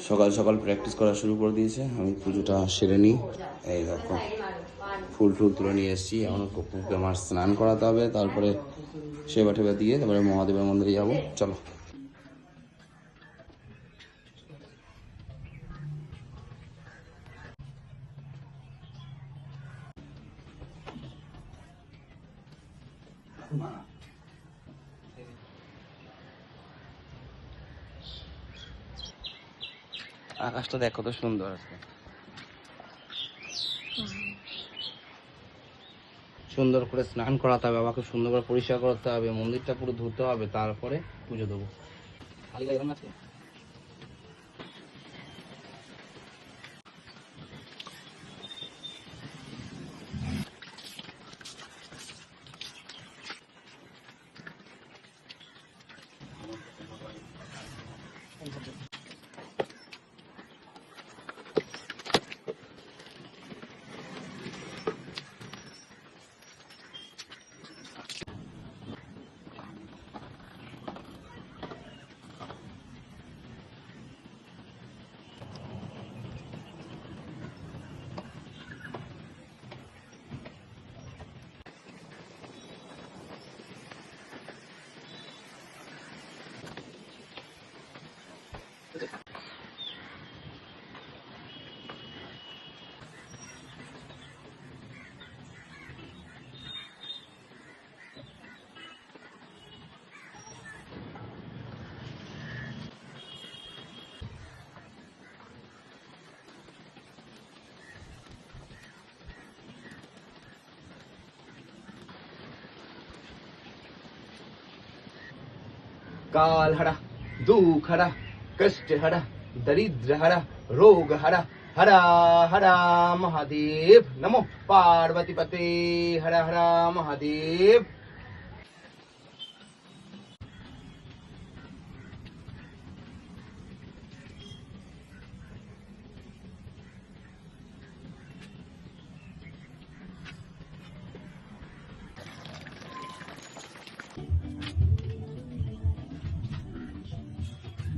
সকাল সকাল প্র্যাকটিস করা শুরু করে দিয়েছে। আমি পুজোটা সেরে নিই। এই দেখো ফুল টুল তুলে নিয়ে এসেছি। এখন কুকুরকে আমার স্নান করাতে হবে, তারপরে সেবা টেবা দিয়ে তারপরে মহাদেবের মন্দিরে যাবো। চলো। আকাশটা দেখো কত সুন্দর আছে। সুন্দর করে স্নান করাতে হবে, আমাকে সুন্দর করে পরিষ্কার করতে হবে, মন্দিরটা পুরো ধুতে হবে, তারপরে পুজো দেবো। খালি গায়ে আছে। काल हरा दुख हरा कष्ट हरा दरिद्र हरा रोग हरा हरा हरा महादेव नमो पार्वती पते हरा हरा महादेव।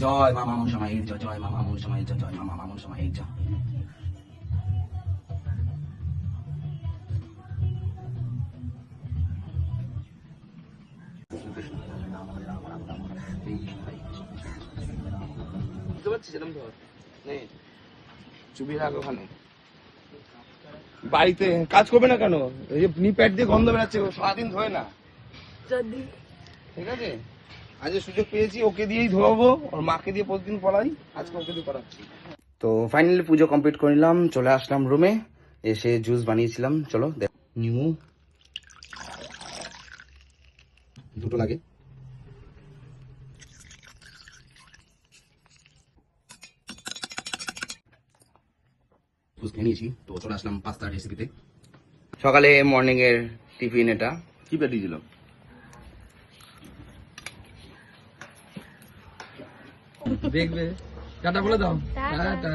জয় মা মনসা মায়ের জয়, জয় মা মনসা মায়ের জয়, জয় মা মনসা মায়ের জয়। বুঝতে পারছিস এরকম ধর নেই, চুপি রাখ ওখানে। বাড়িতে কাজ করবে না কেন? এই যে নি প্যাড দিয়ে গন্ধ বেরাচ্ছে, সারাদিন ধোয় না। ঠিক আছে, আজ সুযোগ পেয়েছি, ওকে দিয়েই ধোয়াবো, ওর মাকে দিয়ে প্রতিদিন পড়াই, আজকে ওকে দিয়ে পড়াচ্ছি। তো ফাইনালি পুজো কমপ্লিট করে নিলাম, চলে আসলাম রুমে, এসে জুস বানিয়েছিলাম। চলো দেখ, নিউ দুটো লাগে। জুস খেয়ে নিয়েছি, তো চলে আসলাম পাস্তার রেসিপিতে। সকালে মর্নিং এর টিফিন এটা কি পাঠিয়েছিল? দেখবে টাটা বলে দাও, টাটা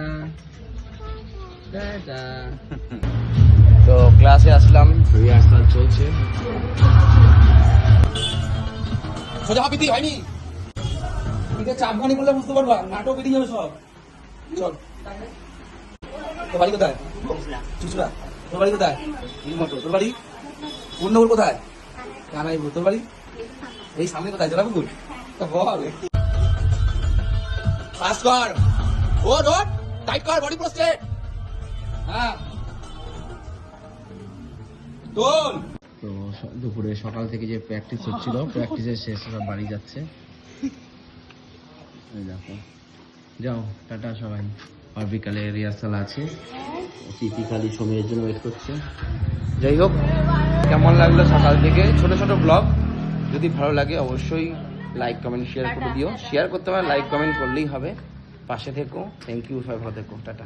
টাটা। তো ক্লাসে আসলাম, রিহার্সাল চলছে। সোজা হাপিতি হয়নি, এটা চাপখানি বললে বুঝতে পারবা, নাটক বেরিয়ে যাবে সব। চল, তোর বাড়ি কোথায়? চুচুড়া। তোর বাড়ি কোথায়? মটর। তোর বাড়ি? পূর্ণপুর কোথায়? কানাইপুর। তোর বাড়ি এই সামনে কোথায়? জলাপুকুর। বল, ফাস্ট কর, ওঠ ওঠ, টাইট কর, বডি পুরো স্ট্রেট। হ্যাঁ, তোল। তো দুপুরে সকাল থেকে যে প্র্যাকটিস হচ্ছিল, প্র্যাকটিসের শেষ, সব বাড়ি যাচ্ছে। এই দেখো, যাও টাটা সবাই। আর বিকালে রিহার্সাল আছে, তিথি খালি সময়ের জন্য ওয়েট করছে। যাই হোক, কেমন লাগলো সকাল থেকে ছোট ছোট ব্লগ? যদি ভালো লাগে অবশ্যই লাইক কমেন্ট শেয়ার করে দিও। শেয়ার করতে হবে, লাইক কমেন্ট করলেই হবে। পাশে থেকো, থ্যাংক ইউ, সবাই ভালো থেকো, টাটা।